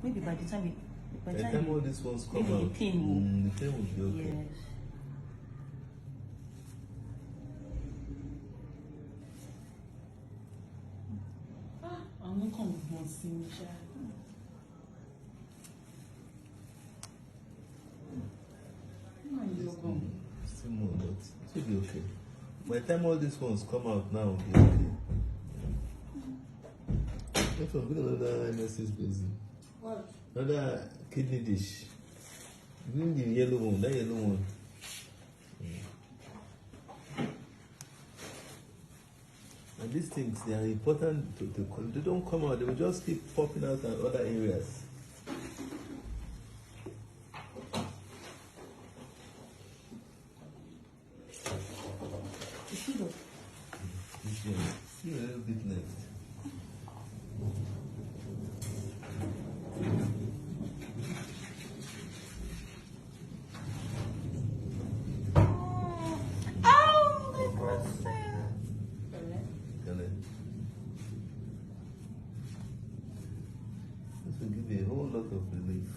maybe by the time all these ones come maybe out, the pain the pain will be okay. Yes. I'm not coming to see me, child. Still more, but it will be okay. By the time all these ones come out now, it will be okay. If I'm going another MS's basin. What? Another kidney dish. Bring the yellow one, that yellow one. And these things, they are important to they don't come out, they will just keep popping out in other areas. See a little bit left. This will give you a whole lot of relief.